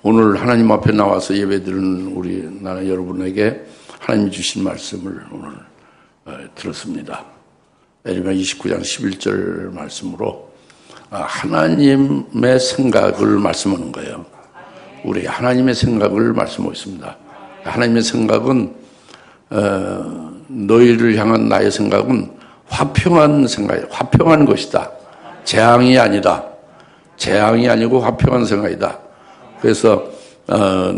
오늘 하나님 앞에 나와서 예배드리는 우리 나라 여러분에게 하나님이 주신 말씀을 오늘 들었습니다. 에레미야 29장 11절 말씀으로 하나님의 생각을 말씀하는 거예요. 우리 하나님의 생각을 말씀하고 있습니다. 하나님의 생각은 너희를 향한 나의 생각은 화평한 생각이야. 화평한 것이다. 재앙이 아니다. 재앙이 아니고 화평한 생각이다. 그래서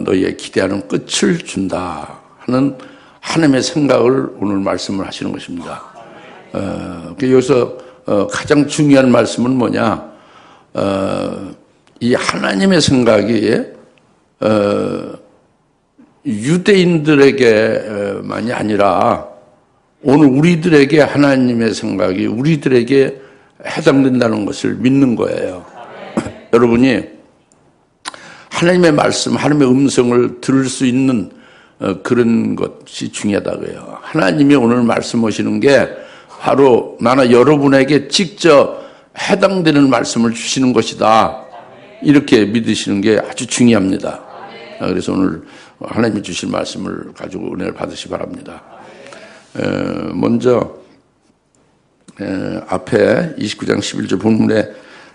너희의 기대하는 끝을 준다 하는 하나님의 생각을 오늘 말씀을 하시는 것입니다. 여기서 가장 중요한 말씀은 뭐냐? 이 하나님의 생각이 유대인들에게만이 아니라 오늘 우리들에게 하나님의 생각이 우리들에게 해당된다는 것을 믿는 거예요. 여러분이 하나님의 말씀, 하나님의 음성을 들을 수 있는 그런 것이 중요하다고요. 하나님이 오늘 말씀하시는 게 바로 나나 여러분에게 직접 해당되는 말씀을 주시는 것이다. 이렇게 믿으시는 게 아주 중요합니다. 그래서 오늘 하나님이 주신 말씀을 가지고 은혜를 받으시기 바랍니다. 먼저 앞에 29장 11절 본문에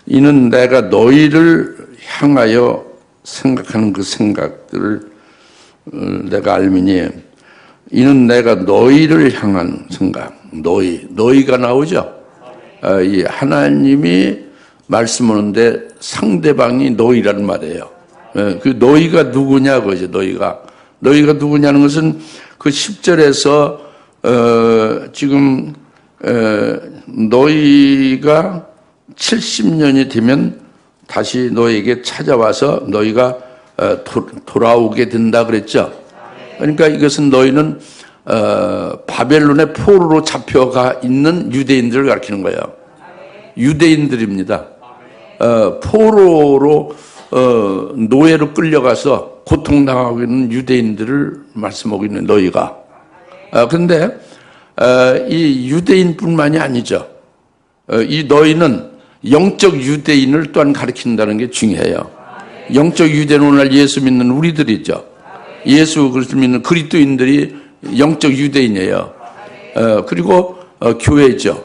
이는 내가 너희를 향하여 생각하는 그 생각들을 내가 알미니 이는 내가 너희를 향한 생각 너희가 나오죠. 이 하나님이 말씀하는데 상대방이 너희라는 말이에요. 그 너희가 누구냐 그거죠. 너희가 누구냐는 것은 그 10절에서 지금 너희가 70년이 되면 다시 너희에게 찾아와서 너희가 돌아오게 된다 그랬죠. 그러니까 이것은 너희는 바벨론의 포로로 잡혀가 있는 유대인들을 가리키는 거예요. 유대인들입니다. 포로로 노예로 끌려가서 고통당하고 있는 유대인들을 말씀하고 있는 너희가. 그런데 이 유대인뿐만이 아니죠. 이 너희는 영적 유대인을 또한 가리킨다는 게 중요해요. 영적 유대는 오늘날 예수 믿는 우리들이죠. 예수 그리스도 믿는 그리스도인들이 영적 유대인이에요. 그리고 교회죠.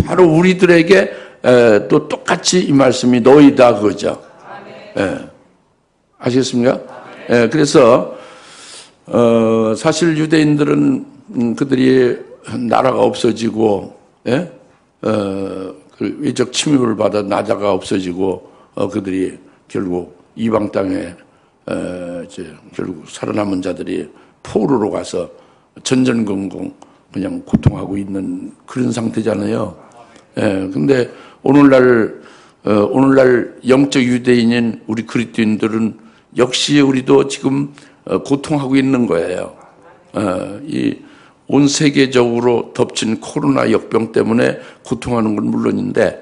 바로 우리들에게 또 똑같이 이 말씀이 너희다 그거죠. 아시겠습니까? 그래서 사실 유대인들은 그들이 나라가 없어지고 그 외적 침입을 받아 나라가 없어지고 그들이 결국 이방 땅에 이제 결국 살아남은 자들이 포로로 가서 전전긍긍 그냥 고통하고 있는 그런 상태잖아요. 근데 오늘날 영적 유대인인 우리 그리스도인들은 역시 우리도 지금 고통하고 있는 거예요. 이 온 세계적으로 덮친 코로나 역병 때문에 고통하는 건 물론인데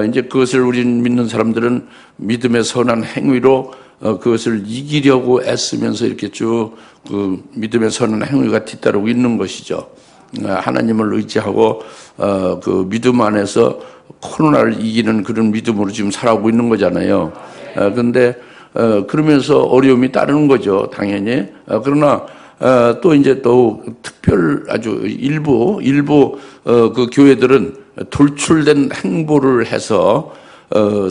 이제 그것을 우리 믿는 사람들은 믿음의 선한 행위로 그것을 이기려고 애쓰면서 이렇게 쭉 그 믿음의 선한 행위가 뒤따르고 있는 것이죠. 하나님을 의지하고 그 믿음 안에서 코로나를 이기는 그런 믿음으로 지금 살아오고 있는 거잖아요. 그런데 그러면서 어려움이 따르는 거죠, 당연히. 그러나 또 이제 또 특별 아주 일부 그 교회들은 돌출된 행보를 해서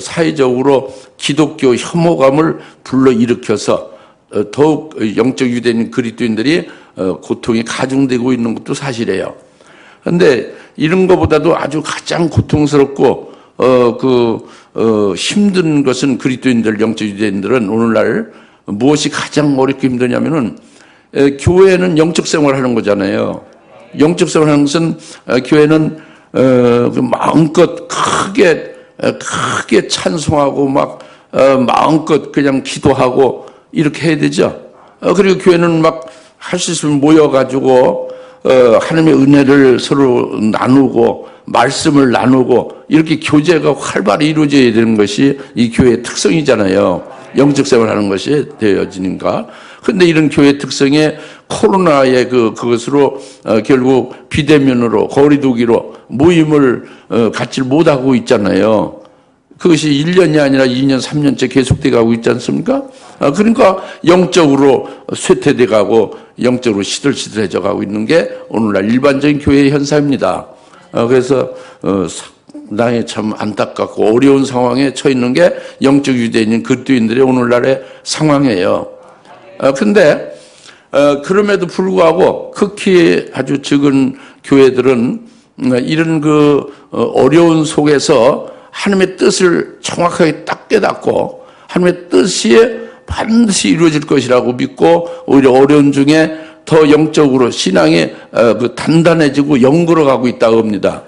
사회적으로 기독교 혐오감을 불러일으켜서 더욱 영적 유대인 그리스도인들이 고통이 가중되고 있는 것도 사실이에요. 그런데 이런 것보다도 아주 가장 고통스럽고 힘든 것은 그리스도인들 영적 유대인들은 오늘날 무엇이 가장 어렵고 힘드냐면은 교회는 영적 생활하는 거잖아요. 영적 생활하는 것은 교회는 마음껏 크게 찬송하고 막 마음껏 그냥 기도하고 이렇게 해야 되죠. 그리고 교회는 막 할 수 있으면 모여가지고 하나님의 은혜를 서로 나누고 말씀을 나누고 이렇게 교제가 활발히 이루어져야 되는 것이 이 교회의 특성이잖아요. 영적 생활하는 것이 되어지니까. 그런데 이런 교회 특성에 코로나의 그것으로 결국 비대면으로 거리두기로 모임을 갖지 못하고 있잖아요. 그것이 1년이 아니라 2년, 3년째 계속돼 가고 있지 않습니까? 그러니까 영적으로 쇠퇴돼 가고 영적으로 시들시들해져 가고 있는 게 오늘날 일반적인 교회의 현상입니다. 그래서 상당히 참 안타깝고 어려운 상황에 처해 있는 게 영적 유대인인 그리스도인들의 오늘날의 상황이에요. 근데 그럼에도 불구하고 극히 아주 적은 교회들은 이런 그 어려운 속에서 하나님의 뜻을 정확하게 딱 깨닫고 하나님의 뜻이 반드시 이루어질 것이라고 믿고 오히려 어려운 중에 더 영적으로 신앙이 단단해지고 영걸어가고 있다고 합니다.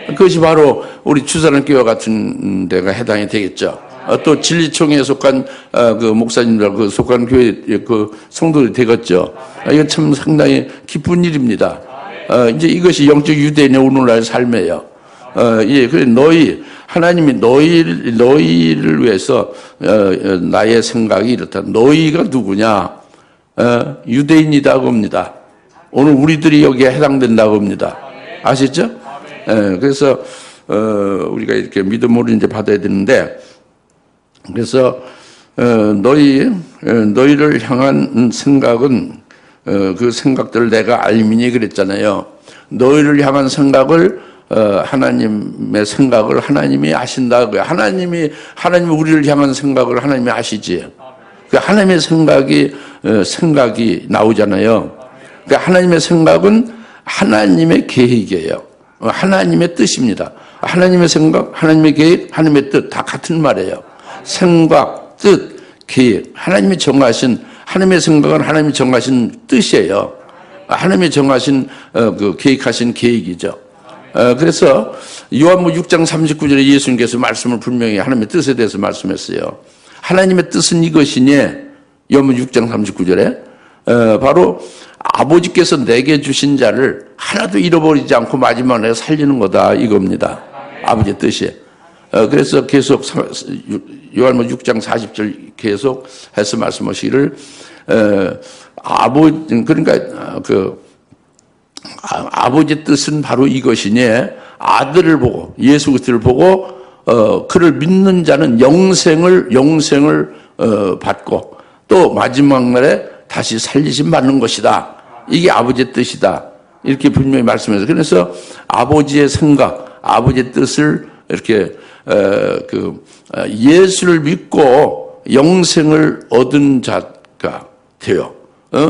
그것이 바로 우리 주사랑교회 같은 데가 해당이 되겠죠. 또 진리총회에 속한 그 목사님들 그 속한 교회 그 성도들이 되겠죠. 이건 참 상당히 기쁜 일입니다. 이제 이것이 영적 유대인의 오늘날 삶이에요. 예, 그래 하나님이 너희를 위해서 나의 생각이 이렇다. 너희가 누구냐? 유대인이라고 합니다. 오늘 우리들이 여기에 해당된다고 합니다. 아시죠? 그래서 우리가 이렇게 믿음으로 이제 받아야 되는데, 그래서 너희를 향한 생각은 그 생각들을 내가 알미니 그랬잖아요. 너희를 향한 생각을 하나님의 생각을 하나님이 아신다. 하나님이 우리를 향한 생각을 하나님이 아시지. 그 하나님의 생각이 나오잖아요. 그 하나님의 생각은 하나님의 계획이에요. 하나님의 뜻입니다. 하나님의 생각, 하나님의 계획, 하나님의 뜻 다 같은 말이에요. 생각, 뜻, 계획. 하나님이 정하신 하나님의 생각은 하나님이 정하신 뜻이에요. 하나님이 정하신 그 계획하신 계획이죠. 그래서 요한복음 6장 39절에 예수님께서 말씀을 분명히 하나님의 뜻에 대해서 말씀했어요. 하나님의 뜻은 이것이니 요한복음 6장 39절에 바로 아버지께서 내게 주신 자를 하나도 잃어버리지 않고 마지막에 살리는 거다 이겁니다. 아버지의 뜻이. 그래서 계속 요한복음 6장 40절 계속 해서 말씀하시기를 그러니까 아버지의 뜻은 바로 이것이니 아들을 보고 예수 그리스도를 보고 그를 믿는 자는 영생을 받고 또 마지막 날에 다시 살리심 받는 것이다. 이게 아버지의 뜻이다. 이렇게 분명히 말씀해서 그래서 아버지의 생각, 아버지의 뜻을 이렇게 예수를 믿고 영생을 얻은 자가 되어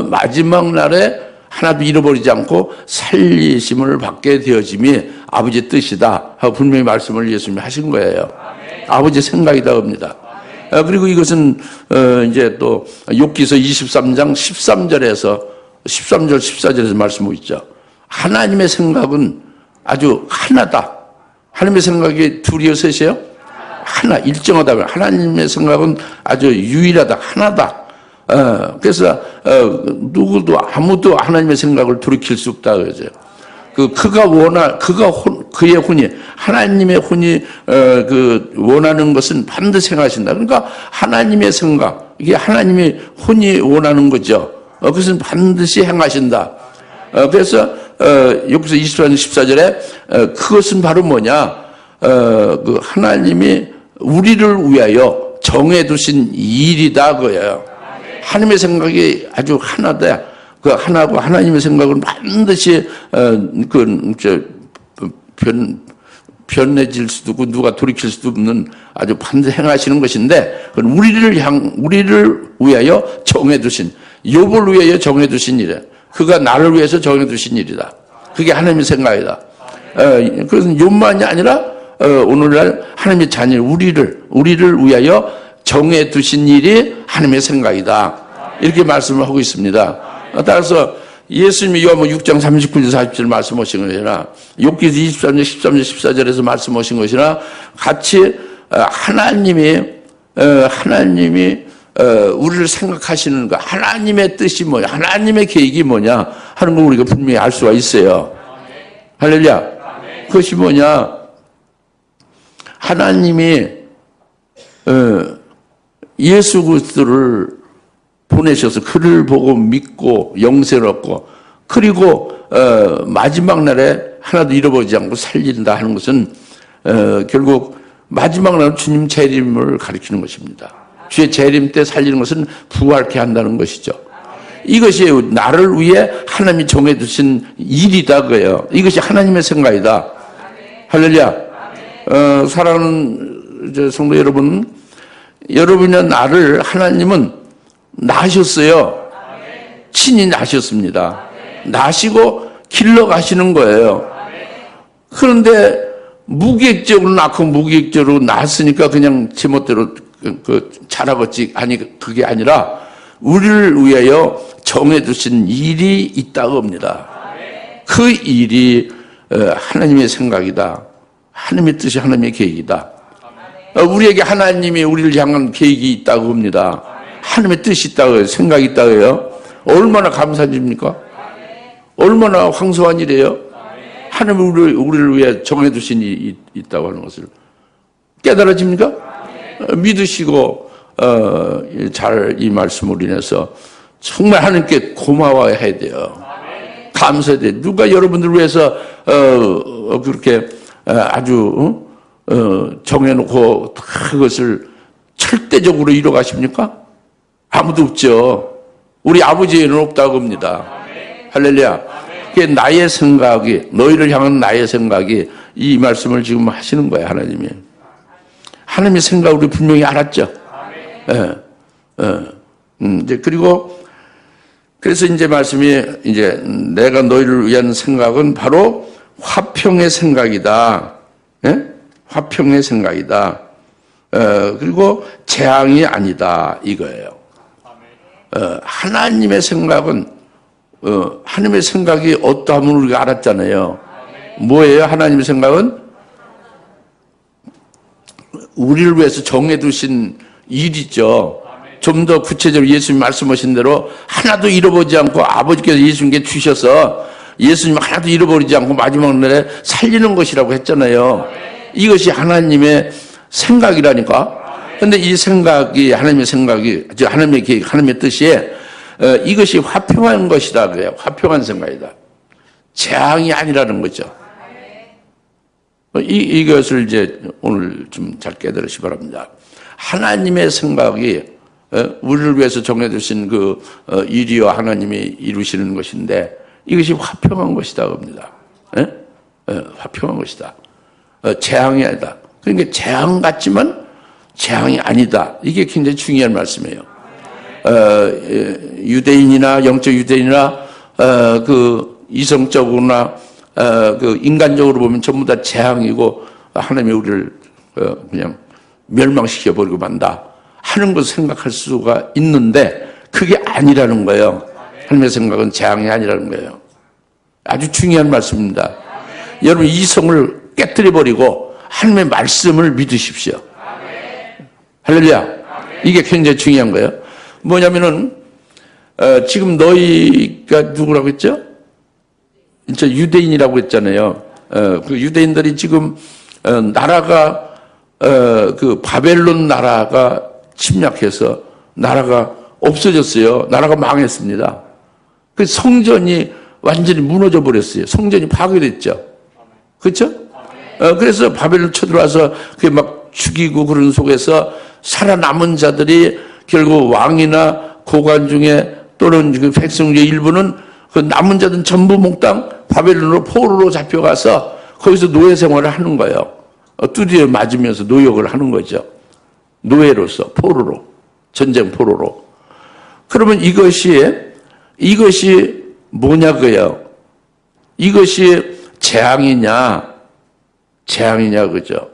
마지막 날에 하나도 잃어버리지 않고 살리심을 받게 되어짐이 아버지의 뜻이다 하고 분명히 말씀을 예수님이 하신 거예요. 아버지의 생각이다 합니다. 그리고 이것은 이제 또 욥기서 23장 13절 14절에서 말씀하고 있죠. 하나님의 생각은 아주 하나다. 하나님의 생각이 둘이요 셋이에요? 하나, 일정하다. 하나님의 생각은 아주 유일하다. 하나다. 그래서 누구도 아무도 하나님의 생각을 돌이킬 수 없다 그러죠. 그의 혼이 하나님의 혼이 원하는 것은 반드시 행하신다. 그러니까 하나님의 생각 이게 하나님의 혼이 원하는 거죠. 그것은 반드시 행하신다. 그래서 여기서 24절 14절에 그것은 바로 뭐냐? 그 하나님이 우리를 위하여 정해두신 일이다 그거예요. 하나님의 생각이 아주 하나다. 그 하나고 하나님의 생각은 반드시 변해질 수도 없고 누가 돌이킬 수도 없는 아주 반드시 행하시는 것인데 그건 우리를 위하여 정해두신 욥을 위하여 정해두신 일이야. 그가 나를 위해서 정해두신 일이다. 그게 하나님의 생각이다. 그것은 욥만이 아니라 오늘날 하나님의 자녀 우리를 위하여 정해두신 일이 하나님의 생각이다. 이렇게 말씀을 하고 있습니다. 따라서 예수님이 요한복음 6장 39절 40절 말씀하신 것이나 욥기서 23절 13절 14절에서 말씀하신 것이나 같이 하나님이 우리를 생각하시는 것, 하나님의 뜻이 뭐냐, 하나님의 계획이 뭐냐 하는 걸 우리가 분명히 알 수가 있어요. 할렐루야. 그것이 뭐냐? 하나님이 예수 그리스도를 보내셔서 그를 보고 믿고 영생을 얻고 그리고 마지막 날에 하나도 잃어버리지 않고 살린다 하는 것은 결국 마지막 날 주님 재림을 가리키는 것입니다. 주의 재림 때 살리는 것은 부활케 한다는 것이죠. 이것이 나를 위해 하나님이 정해두신 일이다 그예요. 이것이 하나님의 생각이다. 할렐루야. 사랑하는 성도 여러분, 여러분의 나를 하나님은 낳으셨어요. 친히 낳으셨습니다. 낳으시고 길러가시는 거예요. 그런데 무계획적으로 낳고 무계획적으로 낳았으니까 그냥 제멋대로 자라겠지. 아니, 그게 아니라 우리를 위하여 정해두신 일이 있다고 합니다. 그 일이 하나님의 생각이다. 하나님의 뜻이 하나님의 계획이다. 우리에게 하나님이 우리를 향한 계획이 있다고 합니다. 하나님의 뜻이 있다고요. 생각이 있다고요. 얼마나 감사한 일입니까? 얼마나 황소한 일이에요. 하나님이 우리를 위해 정해두신 일이 있다고 하는 것을 깨달아집니까? 믿으시고 잘 이 말씀을 인해서 정말 하나님께 고마워해야 돼요. 감사해야 돼요. 누가 여러분들 위해서 그렇게 아주 정해놓고 그것을 절대적으로 이뤄가십니까? 아무도 없죠. 우리 아버지에는 없다고 합니다. 할렐루야. 그게 나의 생각이, 너희를 향한 나의 생각이 이 말씀을 지금 하시는 거예요, 하나님이. 하나님의 생각을 우리 분명히 알았죠. 이제 그리고 그래서 이제 말씀이 이제 내가 너희를 위한 생각은 바로 화평의 생각이다. 예? 화평의 생각이다. 그리고 재앙이 아니다. 이거예요. 하나님의 생각은 하나님의 생각이 어떠함을 우리가 알았잖아요. 뭐예요? 하나님의 생각은 우리를 위해서 정해두신 일이죠. 좀 더 구체적으로 예수님 말씀하신 대로 하나도 잃어버리지 않고 아버지께서 예수님께 주셔서 예수님 하나도 잃어버리지 않고 마지막 날에 살리는 것이라고 했잖아요. 이것이 하나님의 생각이라니까. 그런데 이 생각이 하나님의 생각이 하나님의 계획, 하나님의 뜻이 이것이 화평한 것이다 그래요. 화평한 생각이다. 재앙이 아니라는 거죠. 이것을 이제 오늘 좀 잘 깨달으시기 바랍니다. 하나님의 생각이 우리를 위해서 정해두신 그 일이요 하나님이 이루시는 것인데 이것이 화평한 것이다 합니다. 화평한 것이다. 재앙이 아니다. 그러니까 재앙 같지만 재앙이 아니다. 이게 굉장히 중요한 말씀이에요. 유대인이나 영적 유대인이나 그 이성적으로나 그 인간적으로 보면 전부 다 재앙이고 하나님이 우리를 그냥 멸망시켜 버리고 만다 하는 것을 생각할 수가 있는데 그게 아니라는 거예요. 하나님의 생각은 재앙이 아니라는 거예요. 아주 중요한 말씀입니다. 여러분 이성을 깨뜨려 버리고 하나님의 말씀을 믿으십시오. 할렐루야. 이게 굉장히 중요한 거예요. 뭐냐면은 지금 너희가 누구라고 했죠? 진짜 유대인이라고 했잖아요. 그 유대인들이 지금 나라가 그 바벨론 나라가 침략해서 나라가 없어졌어요. 나라가 망했습니다. 그 성전이 완전히 무너져 버렸어요. 성전이 파괴됐죠. 그렇죠? 그래서 바벨론 쳐들어와서 그게 막 죽이고 그런 속에서 살아남은 자들이 결국 왕이나 고관 중에 또는 그 백성 중에 일부는 그 남은 자들은 전부 몽땅 바벨론으로 포로로 잡혀가서 거기서 노예 생활을 하는 거예요. 두드려 맞으면서 노역을 하는 거죠. 노예로서 포로로 전쟁 포로로. 그러면 이것이 뭐냐고요? 이것이 재앙이냐 그죠?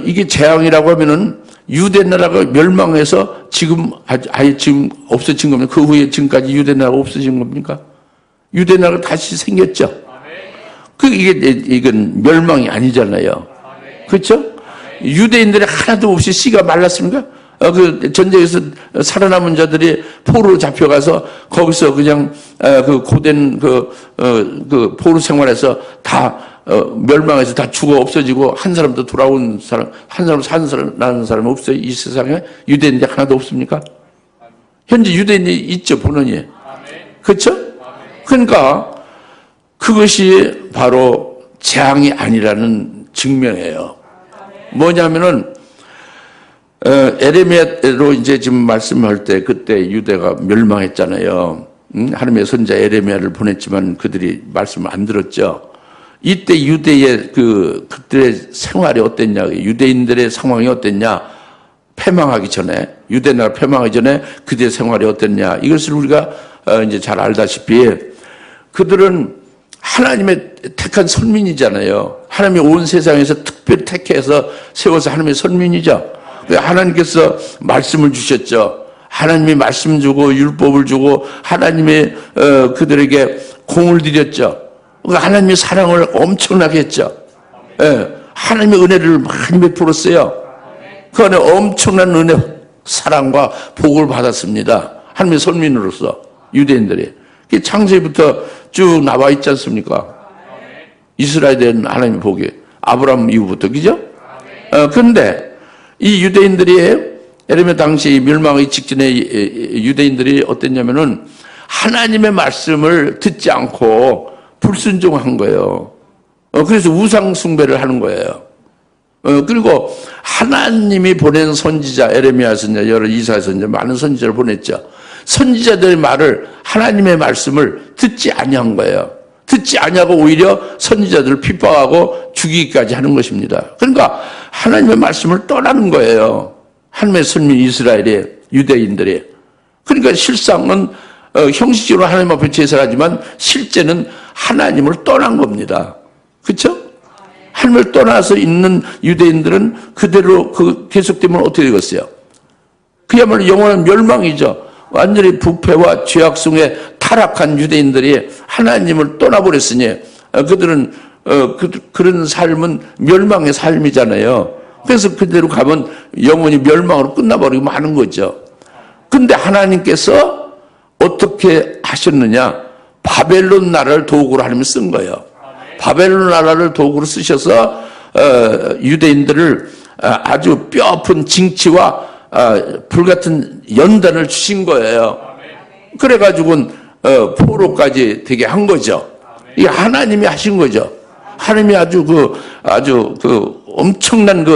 이게 재앙이라고 하면은 유대 나라가 멸망해서 지금 아예 지금 없어진 겁니까? 그 후에 지금까지 유대 나라가 없어진 겁니까? 유대 나라가 다시 생겼죠. 이건 멸망이 아니잖아요. 그렇죠? 유대인들이 하나도 없이 씨가 말랐습니까? 그 전쟁에서 살아남은 자들이 포로로 잡혀가서 거기서 그냥 그 고된 그 포로 생활에서 다 멸망해서 다 죽어 없어지고 한 사람도 돌아온 사람, 한 사람 사는 사람 없어요? 이 세상에 유대인들이 하나도 없습니까? 현재 유대인이 있죠, 본원이. 그렇죠? 그러니까 그것이 바로 재앙이 아니라는 증명해요. 뭐냐면은 에레미야로 이제 지금 말씀할 때 그때 유대가 멸망했잖아요. 하나님의 선자 에레미야를 보냈지만 그들이 말씀을 안 들었죠. 이때 유대의 그들의 생활이 어땠냐, 유대인들의 상황이 어땠냐, 패망하기 전에, 유대 나라 패망하기 전에 그들의 생활이 어땠냐, 이것을 우리가 이제 잘 알다시피 그들은 하나님의 택한 선민이잖아요. 하나님이 온 세상에서 특별히 택해서 세워서 하나님의 선민이죠. 하나님께서 말씀을 주셨죠. 하나님이 말씀 주고 율법을 주고 하나님이 그들에게 공을 들였죠. 하나님의 사랑을 엄청나게 했죠. 예, 하나님의 은혜를 많이 베풀었어요. 그 안에 엄청난 은혜, 사랑과 복을 받았습니다. 하나님의 선민으로서 유대인들이. 창세기부터 쭉 나와 있지 않습니까? 이스라엘에 대한 하나님의 복이 아브라함 이후부터, 그죠? 그런데 이 유대인들이 에레미야 당시 멸망의 직전에 유대인들이 어땠냐면은 하나님의 말씀을 듣지 않고 불순종한 거예요. 그래서 우상 숭배를 하는 거예요. 그리고 하나님이 보낸 선지자, 에레미야 선지자, 여러 이사야 선지자, 많은 선지자를 보냈죠. 선지자들의 말을, 하나님의 말씀을 듣지 아니한 거예요. 듣지 아니하고 오히려 선지자들을 핍박하고 죽이기까지 하는 것입니다. 그러니까 하나님의 말씀을 떠나는 거예요. 하나님의 선민 이스라엘의 유대인들이. 그러니까 실상은 형식적으로 하나님 앞에 제사를 하지만 실제는 하나님을 떠난 겁니다. 그렇죠? 하나님을 떠나서 있는 유대인들은 그대로 계속되면 어떻게 되겠어요? 그야말로 영원한 멸망이죠. 완전히 부패와 죄악 속에 타락한 유대인들이 하나님을 떠나버렸으니 그들은 그런 삶은 멸망의 삶이잖아요. 그래서 그대로 가면 영원히 멸망으로 끝나버리고 마는 거죠. 근데 하나님께서 어떻게 하셨느냐? 바벨론 나라를 도구로 하나님이 쓴 거예요. 바벨론 나라를 도구로 쓰셔서 유대인들을 아주 뼈아픈 징치와 불같은 연단을 주신 거예요. 그래가지고는 포로까지 되게 한 거죠. 이게 하나님이 하신 거죠. 하나님이 아주 엄청난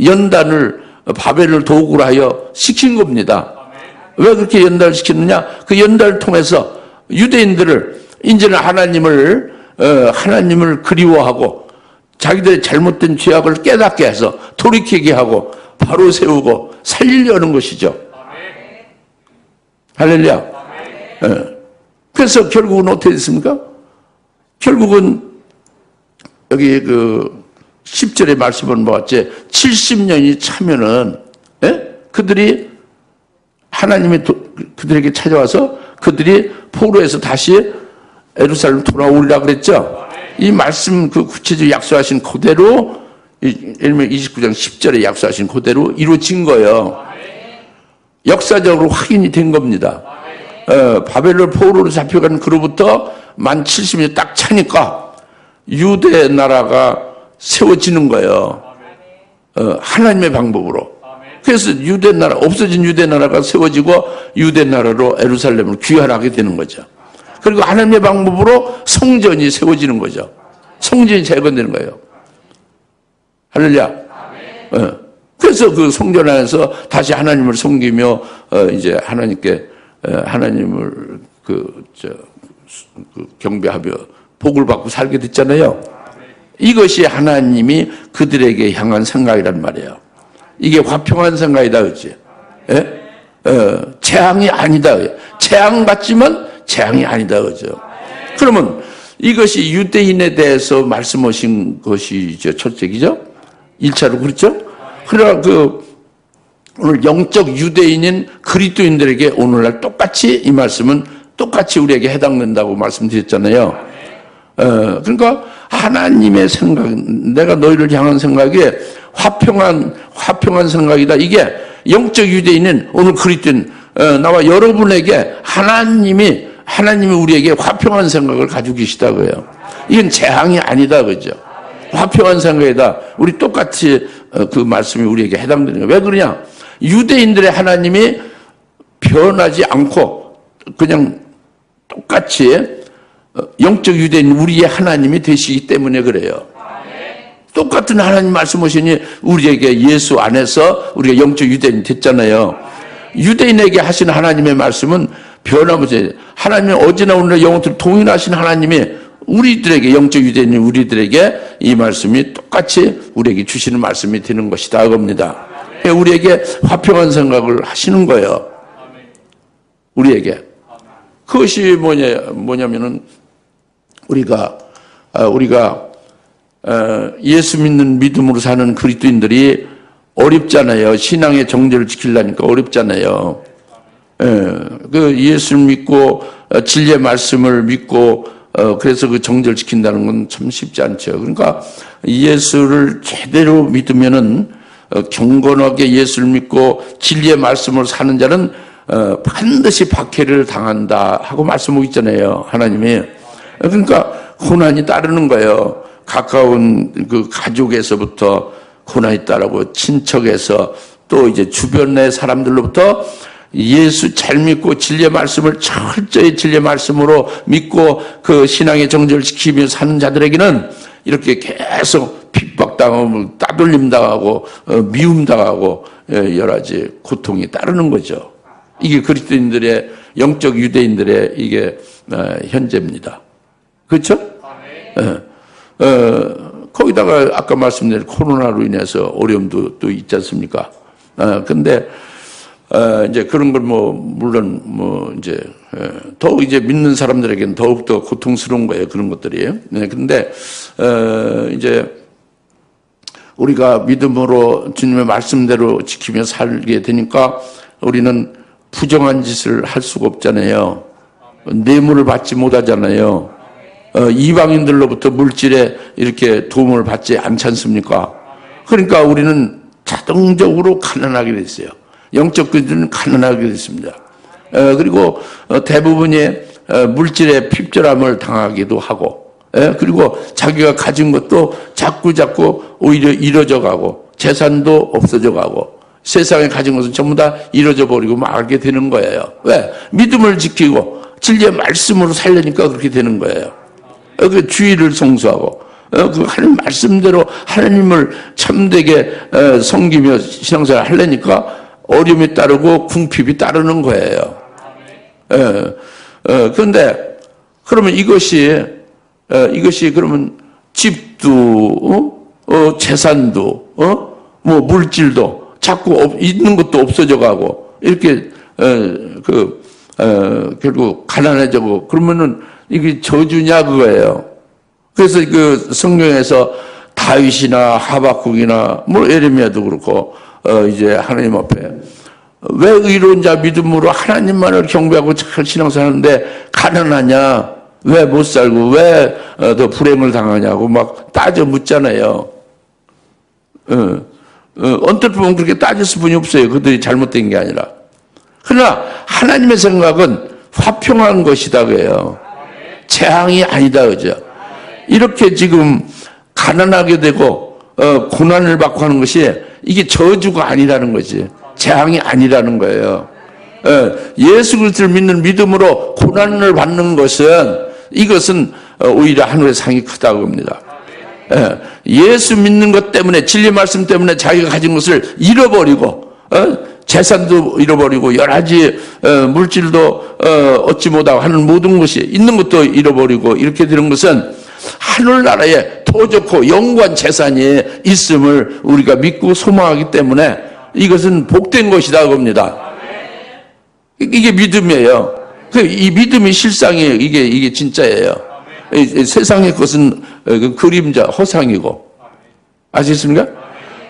연단을 바벨을 도구로 하여 시킨 겁니다. 왜 그렇게 연단을 시켰느냐? 그 연단을 통해서 유대인들을 이제는 하나님을 그리워하고 자기들의 잘못된 죄악을 깨닫게 해서 돌이키게 하고 바로 세우고 살리려는 것이죠. 할렐루야. 네. 그래서 결국은 어떻게 됐습니까? 결국은 여기 10절의 말씀을 보았지 70년이 차면은 그들이 하나님이 그들에게 찾아와서 그들이 포로에서 다시 예루살렘 돌아오리라 그랬죠. 이 말씀 구체적으로 약속하신 그대로 예레미야 29장 10절에 약속하신 그대로 이루어진 거예요. 역사적으로 확인이 된 겁니다. 바벨론 포로로 잡혀간 그로부터 만 70년이 딱 차니까 유대 나라가 세워지는 거예요. 하나님의 방법으로. 그래서 유대 나라, 없어진 유대 나라가 세워지고 유대 나라로 예루살렘을 귀환하게 되는 거죠. 그리고 하나님의 방법으로 성전이 세워지는 거죠. 성전이 재건되는 거예요. 할렐루야. 그래서 그 성전 안에서 다시 하나님을 섬기며 이제 하나님께 하나님을 경배하며 복을 받고 살게 됐잖아요. 이것이 하나님이 그들에게 향한 생각이란 말이에요. 이게 화평한 생각이다, 그렇지? 재앙이 아니다. 재앙 같지만 재앙이 아니다, 그죠? 그러면 이것이 유대인에 대해서 말씀하신 것이죠, 첫째이죠? 1차로 그렇죠? 그러나 오늘 영적 유대인인 그리스도인들에게 오늘날 똑같이 이 말씀은 똑같이 우리에게 해당된다고 말씀드렸잖아요. 그러니까 하나님의 생각, 내가 너희를 향한 생각이 화평한 생각이다. 이게 영적 유대인은 오늘 그리스도인 나와 여러분에게 하나님이 우리에게 화평한 생각을 가지고 계시다고요. 이건 재앙이 아니다, 그죠? 화평한 생각이다. 우리 똑같이 그 말씀이 우리에게 해당되는 거예요. 왜 그러냐? 유대인들의 하나님이 변하지 않고 그냥 똑같이 영적 유대인 우리의 하나님이 되시기 때문에 그래요. 똑같은 하나님 말씀 오시니 우리에게 예수 안에서 우리가 영적 유대인이 됐잖아요. 유대인에게 하신 하나님의 말씀은 변함없이 하나님의 어제나 오늘나 영원토록 동일하신 하나님이 우리들에게 영적 유대인인 우리들에게 이 말씀이 똑같이 우리에게 주시는 말씀이 되는 것이다 그겁니다. 우리에게 화평한 생각을 하시는 거예요. 우리에게. 그것이 뭐냐면은 우리가 예수 믿는 믿음으로 사는 그리스도인들이 어렵잖아요. 신앙의 정죄를 지키려니까 어렵잖아요. 그 예수를 믿고 진리의 말씀을 믿고 그래서 그 정죄를 지킨다는 건 참 쉽지 않죠. 그러니까 예수를 제대로 믿으면은 경건하게 예수를 믿고 진리의 말씀을 사는 자는 반드시 박해를 당한다 하고 말씀하고 있잖아요. 하나님이. 그러니까 고난이 따르는 거예요. 가까운 그 가족에서부터 고난이 따르고 친척에서 또 이제 주변의 사람들로부터 예수 잘 믿고 진리의 말씀을 철저히 진리의 말씀으로 믿고 그 신앙의 정죄를 지키며 사는 자들에게는 이렇게 계속 핍박당하고 따돌림당하고 미움당하고 여러 가지 고통이 따르는 거죠. 이게 그리스도인들의 영적 유대인들의 이게 현재입니다. 그렇죠? 거기다가 아까 말씀드린 코로나로 인해서 어려움도 또 있지 않습니까? 근데 이제 그런 걸 물론 이제 더욱 이제 믿는 사람들에게는 더욱더 고통스러운 거예요. 그런 것들이. 네, 근데 이제 우리가 믿음으로 주님의 말씀대로 지키며 살게 되니까 우리는 부정한 짓을 할 수가 없잖아요. 뇌물을 받지 못하잖아요. 이방인들로부터 물질에 이렇게 도움을 받지 않지 않습니까? 그러니까 우리는 자동적으로 가난하게 됐어요. 영적 그들은 가난하게 됐습니다. 그리고 대부분이 물질의 핍절함을 당하기도 하고, 그리고 자기가 가진 것도 자꾸 오히려 잃어져 가고, 재산도 없어져 가고, 세상에 가진 것은 전부 다 잃어져 버리고 말게 되는 거예요. 왜? 믿음을 지키고 진리의 말씀으로 살려니까 그렇게 되는 거예요. 그 주의를 성수하고 그 하나님 말씀대로 하나님을 참되게 섬기며 신앙생활을 하려니까 어려움이 따르고 궁핍이 따르는 거예요. 그런데 그러면 이것이 그러면 집도 재산도 물질도 자꾸 있는 것도 없어져 가고 이렇게 결국 가난해지고 그러면은 이게 저주냐 그거예요. 그래서 그 성경에서 다윗이나 하박국이나 에레미야도 그렇고 이제 하나님 앞에 왜 의로운 자 믿음으로 하나님만을 경배하고 잘 신앙생활하는데 가난하냐? 왜 못 살고 왜 더 불행을 당하냐고 막 따져 묻잖아요. 언뜻 보면 그렇게 따졌을 뿐이 없어요. 그들이 잘못된 게 아니라. 그러나 하나님의 생각은 화평한 것이다 그래요. 재앙이 아니다 그죠. 이렇게 지금 가난하게 되고 고난을 받고 하는 것이 이게 저주가 아니라는 거지. 재앙이 아니라는 거예요. 예수 그리스도를 믿는 믿음으로 고난을 받는 것은 이것은 오히려 하늘의 상이 크다고 합니다. 예수 믿는 것 때문에 진리 말씀 때문에 자기가 가진 것을 잃어버리고 재산도 잃어버리고 여러 가지 물질도 얻지 못하고 하는 모든 것이 있는 것도 잃어버리고 이렇게 되는 것은 하늘나라에 더 좋고 영원한 재산이 있음을 우리가 믿고 소망하기 때문에 이것은 복된 것이다 겁니다. 이게 믿음이에요. 이 믿음이 실상이에요. 이게 진짜예요. 세상의 것은 그림자, 허상이고. 아시겠습니까?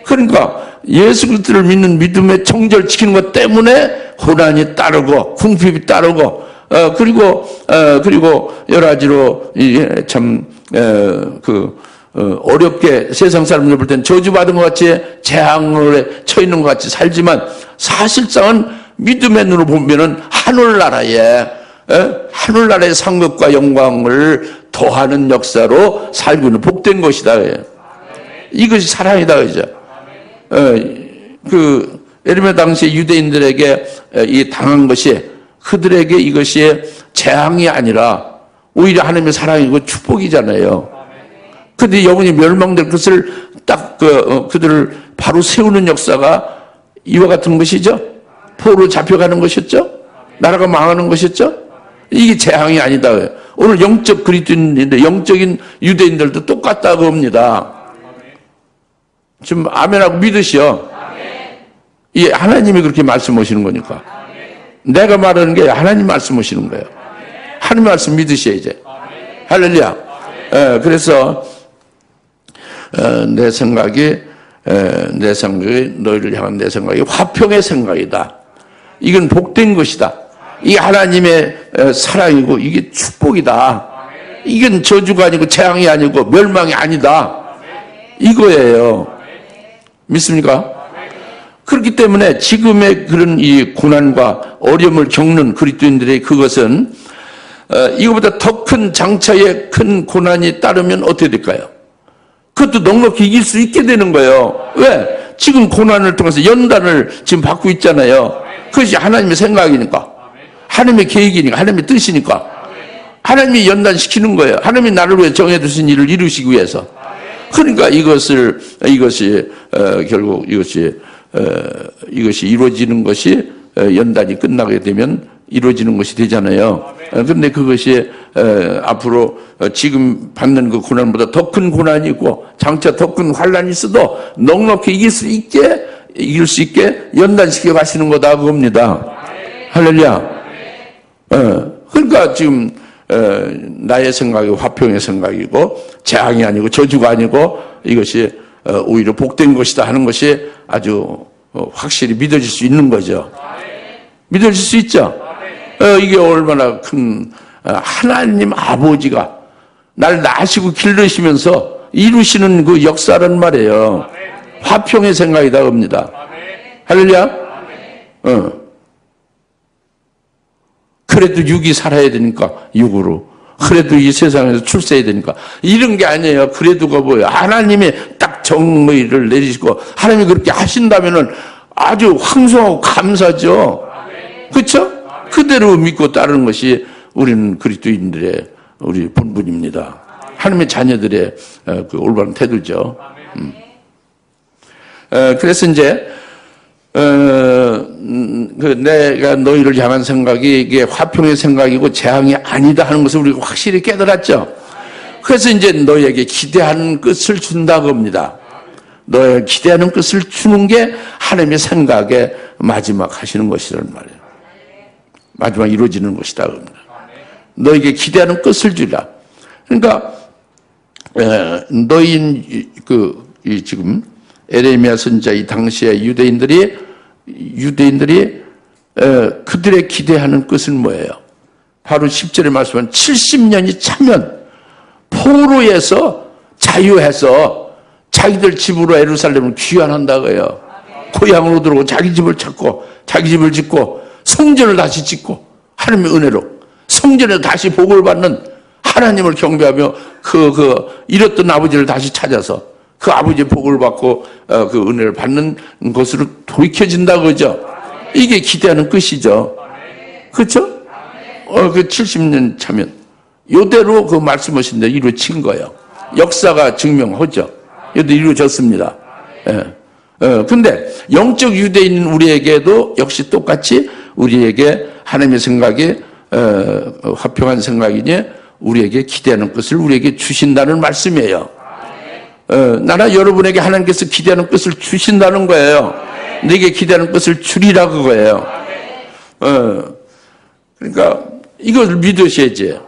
그러니까 예수 그리스도를 믿는 믿음의 정죄를 지키는 것 때문에 고난이 따르고 궁핍이 따르고 그리고 여러 가지로 참 어렵게 세상 사람들 볼 땐 저주받은 것 같이 재앙에 처해 있는 것 같이 살지만 사실상은 믿음의 눈으로 보면은 하늘나라의 상급과 영광을 더하는 역사로 살고 있는 복된 것이다. 이것이 사랑이다 그죠. 에르메 당시 유대인들에게 이 당한 것이 그들에게 이것이 재앙이 아니라 오히려 하나님의 사랑이고 축복이잖아요. 근데 영원히 멸망될 것을 딱 그들을 바로 세우는 역사가 이와 같은 것이죠. 포로 잡혀가는 것이었죠. 나라가 망하는 것이었죠. 이게 재앙이 아니다. 오늘 영적 그리스도인인데 영적인 유대인들도 똑같다고 합니다. 지금 아멘하고 믿으시오. 이 하나님이 그렇게 말씀하시는 거니까. 내가 말하는 게 하나님 말씀하시는 거예요. 하나님 말씀 믿으셔야 이제. 할렐루야. 그래서 내 생각이 너희를 향한 내 생각이 화평의 생각이다. 이건 복된 것이다. 이게 하나님의 사랑이고 이게 축복이다. 이건 저주가 아니고 재앙이 아니고 멸망이 아니다. 이거예요. 믿습니까? 그렇기 때문에 지금의 그런 이 고난과 어려움을 겪는 그리스도인들의 그것은 이거보다 더 큰 장차의 큰 고난이 따르면 어떻게 될까요? 그것도 넉넉히 이길 수 있게 되는 거예요. 왜? 지금 고난을 통해서 연단을 지금 받고 있잖아요. 그것이 하나님의 생각이니까, 하나님의 계획이니까, 하나님의 뜻이니까, 하나님이 연단시키는 거예요. 하나님이 나를 위해 정해두신 일을 이루시기 위해서. 그러니까 이것이 결국 이것이 이루어지는 것이 연단이 끝나게 되면 이루어지는 것이 되잖아요. 그런데 그것이 앞으로 지금 받는 그 고난보다 더 큰 고난이 있고 장차 더 큰 환난이 있어도 넉넉히 이길 수 있게 연단시켜 가시는 거다 그겁니다. 할렐루야. 그러니까 지금 나의 생각이 화평의 생각이고 재앙이 아니고 저주가 아니고 이것이 오히려 복된 것이다 하는 것이 아주 확실히 믿어질 수 있는 거죠. 믿어질 수 있죠. 이게 얼마나 큰 하나님 아버지가 날 낳으시고 기르시면서 이루시는 그 역사란 말이에요. 화평의 생각이다 합니다. 할렐루야. 그래도 육이 살아야 되니까 육으로, 그래도 이 세상에서 출세해야 되니까 이런 게 아니에요. 그래도가 뭐예요? 하나님이 딱 정의를 내리시고 하나님이 그렇게 하신다면은 아주 황송하고 감사죠. 그렇죠? 그대로 믿고 따르는 것이 우리는 그리스도인들의 우리 본분입니다. 하나님의 자녀들의 그 올바른 태도죠. 그래서 이제 내가 너희를 향한 생각이 이게 화평의 생각이고 재앙이 아니다 하는 것을 우리가 확실히 깨달았죠. 그래서 이제 너희에게 기대하는 것을 준다고 합니다. 너희에게 기대하는 것을 주는 게 하나님의 생각에 마지막 하시는 것이란 말이에요. 마지막 이루어지는 것이다 그럽니다. 너에게 기대하는 것을 주라. 그러니까 너희 지금 에레미야 선지자 이 당시에 유대인들이 그들의 기대하는 것은 뭐예요? 바로 10절에 말씀한 70년이 차면 포로에서 자유해서 자기들 집으로 예루살렘을 귀환한다고 해요. 고향으로 들어오고 자기 집을 찾고 자기 집을 짓고 성전을 다시 짓고 하나님의 은혜로 성전에서 다시 복을 받는 하나님을 경배하며 잃었던 아버지를 다시 찾아서 그 아버지의 복을 받고 그 은혜를 받는 것으로 돌이켜진다 그죠? 이게 기대하는 것이죠. 그렇죠? 그 70년 차면 이대로 그 말씀하신 대로 이루어진 거예요. 역사가 증명하죠. 이것도 이루어졌습니다. 근데 영적 유대인 우리에게도 역시 똑같이 우리에게 하나님의 생각이 화평한 생각이니 우리에게 기대하는 것을 우리에게 주신다는 말씀이에요. 나나 여러분에게 하나님께서 기대하는 것을 주신다는 거예요. 내게 기대하는 것을 주리라 그거예요. 그러니까 이걸 믿으셔야지.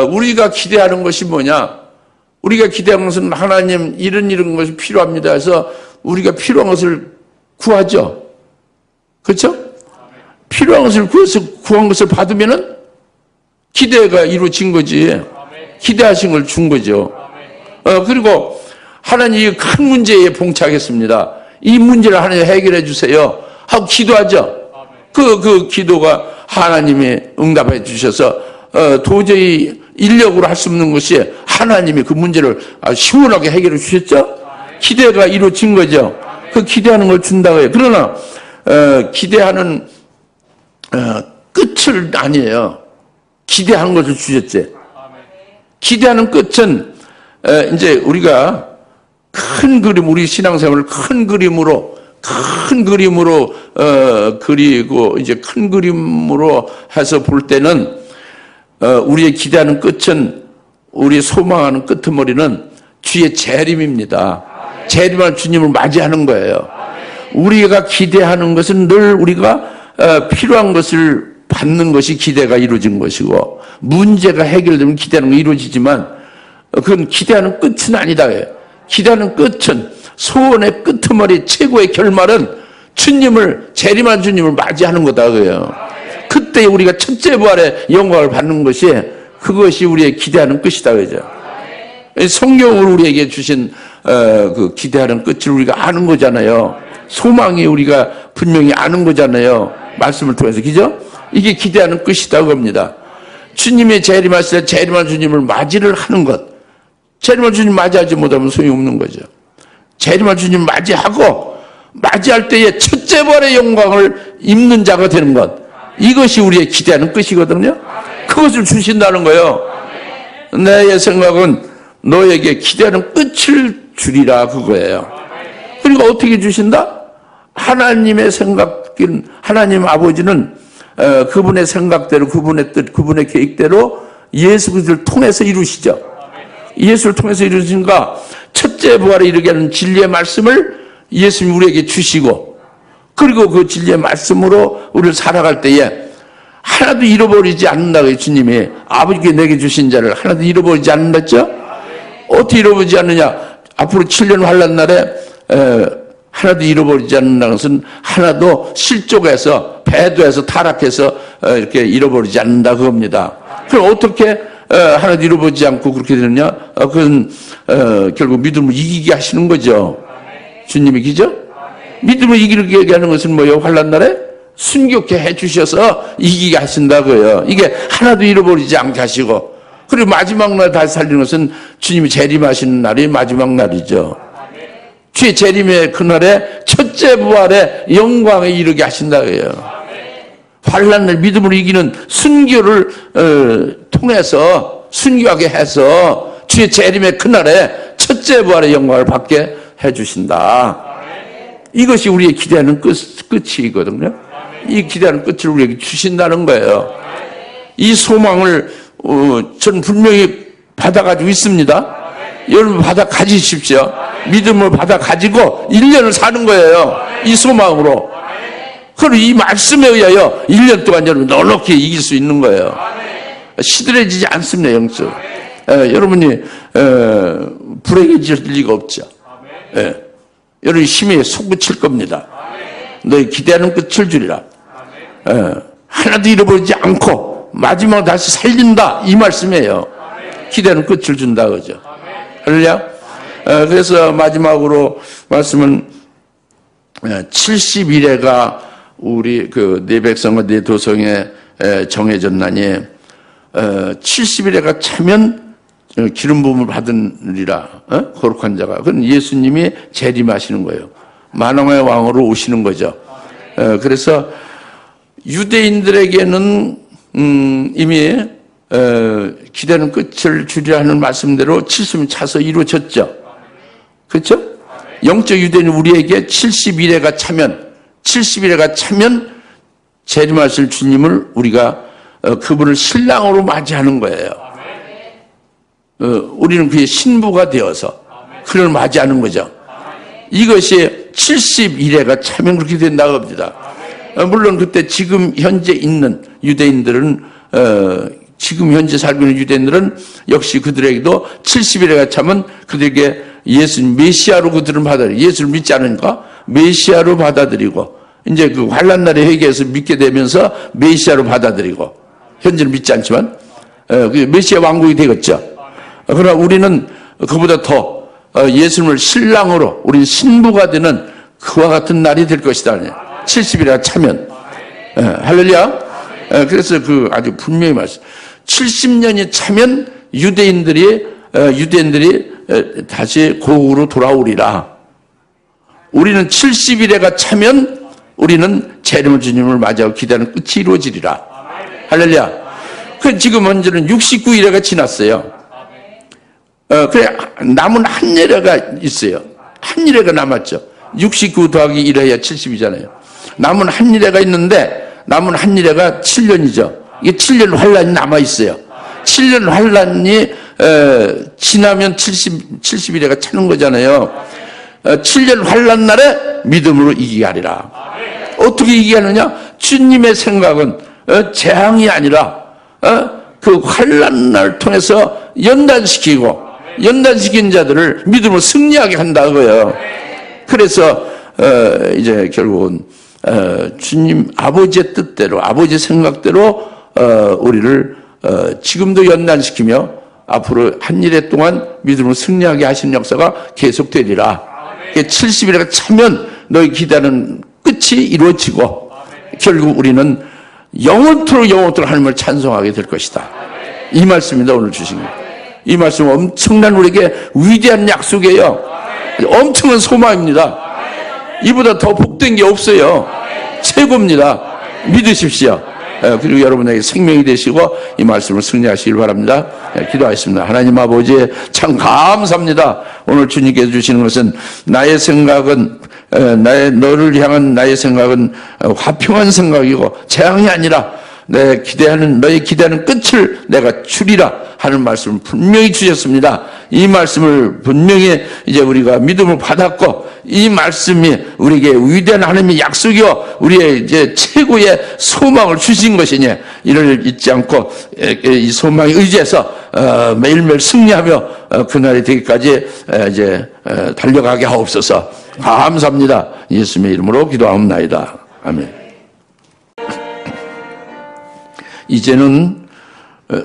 우리가 기대하는 것이 뭐냐? 우리가 기대하는 것은 하나님 이런 것이 필요합니다 해서 우리가 필요한 것을 구하죠. 그렇죠? 필요한 것을 구한 것을 받으면은 기대가 이루어진 거지. 기대하신 걸 준 거죠. 그리고 하나님이 큰 문제에 봉착했습니다. 이 문제를 하나님 해결해 주세요 하고 기도하죠. 그 기도가 하나님이 응답해 주셔서 도저히 인력으로 할 수 없는 것이 하나님이 그 문제를 시원하게 해결해 주셨죠. 기대가 이루어진 거죠. 그 기대하는 걸 준다고 해요. 그러나 기대하는 끝을 아니에요. 기대하는 것을 주셨지. 기대하는 끝은 이제 우리가 큰 그림, 우리 신앙생활을 큰 그림으로 그리고 이제 큰 그림으로 해서 볼 때는 우리의 기대하는 끝은, 우리 소망하는 끄트머리는 주의 재림입니다. 재림할 주님을 맞이하는 거예요. 우리가 기대하는 것은 늘 우리가 필요한 것을 받는 것이 기대가 이루어진 것이고, 문제가 해결되면 기대하는 거 이루어지지만 그건 기대하는 끝은 아니다. 기대하는 끝은, 소원의 끄트머리 최고의 결말은 주님을, 재림한 주님을 맞이하는 거다. 그래요. 그때 우리가 첫째 부활의 영광을 받는 것이, 그것이 우리의 기대하는 끝이다. 그죠? 성경을 우리에게 주신 그 기대하는 끝을 우리가 아는 거잖아요. 소망이 우리가 분명히 아는 거잖아요. 말씀을 통해서. 그죠? 이게 기대하는 끝이다. 그겁니다. 주님의 재림하실 때 재림한 주님을 맞이를 하는 것. 재림한 주님 맞이하지 못하면 소용없는 거죠. 재림한 주님 맞이하고, 맞이할 때에 첫째 부활의 영광을 입는 자가 되는 것. 이것이 우리의 기대하는 끝이거든요. 그것을 주신다는 거예요. 내 생각은 너에게 기대하는 끝을 주리라, 그거예요. 그러니까 어떻게 주신다? 하나님의 생각인, 하나님 아버지는 그분의 생각대로, 그분의 뜻, 그분의 계획대로 예수 그리스도를 통해서 이루시죠. 예수를 통해서 이루시니까 첫째 부활에 이르게 하는 진리의 말씀을 예수님이 우리에게 주시고, 그리고 그 진리의 말씀으로 우리를 살아갈 때에 하나도 잃어버리지 않는다고요. 주님이 아버지께 내게 주신 자를 하나도 잃어버리지 않는다죠. 어떻게 잃어버리지 않느냐? 앞으로 7년 환난 날에 하나도 잃어버리지 않는다는 것은 하나도 실족해서, 배도해서, 타락해서 이렇게 잃어버리지 않는다 그겁니다. 그럼 어떻게 하나도 잃어버리지 않고 그렇게 되느냐? 그건 결국 믿음을 이기게 하시는 거죠. 주님이, 그죠? 믿음을 이기게 하는 것은 뭐예요? 환난 날에 순교케 해주셔서 이기게 하신다고요. 이게 하나도 잃어버리지 않게 하시고, 그리고 마지막 날 다시 살리는 것은 주님이 재림하시는 날이 마지막 날이죠. 주의 재림의 그날에 첫째 부활의 영광에 이르게 하신다고요. 환난 날 믿음으로 이기는 순교를 통해서, 순교하게 해서 주의 재림의 그날에 첫째 부활의 영광을 받게 해주신다. 이것이 우리의 기대하는 끝이거든요. 이 기대하는 끝을 우리에게 주신다는 거예요. 이 소망을 저는 분명히 받아가지고 있습니다. 여러분 받아 가지십시오. 믿음을 받아 가지고 1년을 사는 거예요. 이 소망으로. 그리고 이 말씀에 의하여 1년 동안 여러분 넉넉히 이길 수 있는 거예요. 시들해지지 않습니다. 영적. 여러분이 불행해질 리가 없죠. 여러분이 힘에 솟구칠 겁니다. 너희 기대하는 끝을 주리라. 하나도 잃어버리지 않고 마지막 다시 살린다, 이 말씀이에요. 기대하는 끝을 준다 그죠. 할렐루야. 그래서 마지막으로 말씀은 70일에가 우리 그 네 백성과 네 도성에 정해졌나니 70일에가 차면 기름 부음을 받으리라. 거룩한 자가. 그건 예수님이 재림하시는 거예요. 만왕의 왕으로 오시는 거죠. 그래서 유대인들에게는 이미 기대는 끝을 주리라 하는 말씀대로 70일 차서 이루어졌죠. 그렇죠? 영적 유대인 우리에게 70일에가 차면 재림하실 주님을 우리가 그분을 신랑으로 맞이하는 거예요. 우리는 그의 신부가 되어서 그를 맞이하는 거죠. 이것이 70일에가 차면 그렇게 된다고 합니다. 물론 그때 지금 현재 있는 유대인들은 지금 현재 살고 있는 유대인들은 역시 그들에게도 70일에가 차면 그들에게 예수 메시아로 그들은 받아들이고, 예수를 믿지 않으니까 메시아로 받아들이고, 이제 그 환난 날의 회개에서 믿게 되면서 메시아로 받아들이고, 현재는 믿지 않지만 그 메시아 왕국이 되겠죠. 그러나 우리는 그보다 더 예수님을 신랑으로, 우리 신부가 되는 그와 같은 날이 될 것이다. 70일에가 차면. 할렐루야. 그래서 그 아주 분명히 말씀. 70년이 차면 유대인들이 다시 고국으로 돌아오리라. 우리는 70일에가 차면 우리는 재림의 주님을 맞이하고 기대하는 끝이 이루어지리라. 할렐루야. 그 지금 현재는 69일에가 지났어요. 그래, 남은 한 예례가 있어요. 한 예례가 남았죠. 69 더하기 1해야 70이잖아요. 남은 한 예례가 있는데, 남은 한 예례가 7년이죠. 이게 7년 환란이 남아있어요. 7년 환란이, 지나면 70일에가 차는 거잖아요. 7년 환란 날에 믿음으로 이기게 하리라. 어떻게 이기게 하느냐? 주님의 생각은, 재앙이 아니라, 그 환란 날 통해서 연단시킨 자들을 믿음으로 승리하게 한다고요. 그래서 이제 결국은 주님 아버지의 뜻대로, 아버지의 생각대로 우리를 지금도 연단시키며 앞으로 한 일해 동안 믿음으로 승리하게 하시는 역사가 계속되리라. 70일에 차면 너희 기다는 끝이 이루어지고 결국 우리는 영원토록 하나님을 찬송하게 될 것이다. 이 말씀입니다. 오늘 주신 것. 이 말씀은 엄청난 우리에게 위대한 약속이에요. 엄청난 소망입니다. 이보다 더 복된 게 없어요. 최고입니다. 믿으십시오. 그리고 여러분에게 생명이 되시고 이 말씀을 승리하시길 바랍니다. 기도하겠습니다. 하나님 아버지 참 감사합니다. 오늘 주님께서 주시는 것은 나의 생각은 너를 향한 나의 생각은 화평한 생각이고 재앙이 아니라 너의 기대하는 끝을 내가 주리라 하는 말씀을 분명히 주셨습니다. 이 말씀을 분명히 이제 우리가 믿음을 받았고 이 말씀이 우리에게 위대한 하나님의 약속이요 우리의 이제 최고의 소망을 주신 것이니 이를 잊지 않고 이 소망에 의지해서 매일매일 승리하며 그날이 되기까지 이제 달려가게 하옵소서. 감사합니다. 예수님의 이름으로 기도하옵나이다. 아멘. 이제는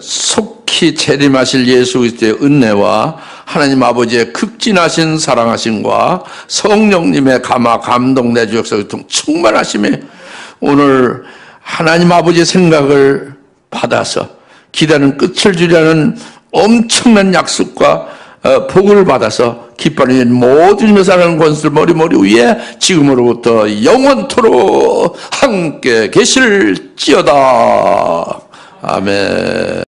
속히 재림하실 예수 그리스도의 은혜와 하나님 아버지의 극진하신 사랑하심과 성령님의 감화 감동 내주 역사 등 충만하심에 오늘 하나님 아버지의 생각을 받아서 기다리는 끝을 주려는 엄청난 약속과 복을 받아서 기뻐하는 모든 여사라는 권수를 머리 위에 지금으로부터 영원토록 함께 계실지어다. 아멘.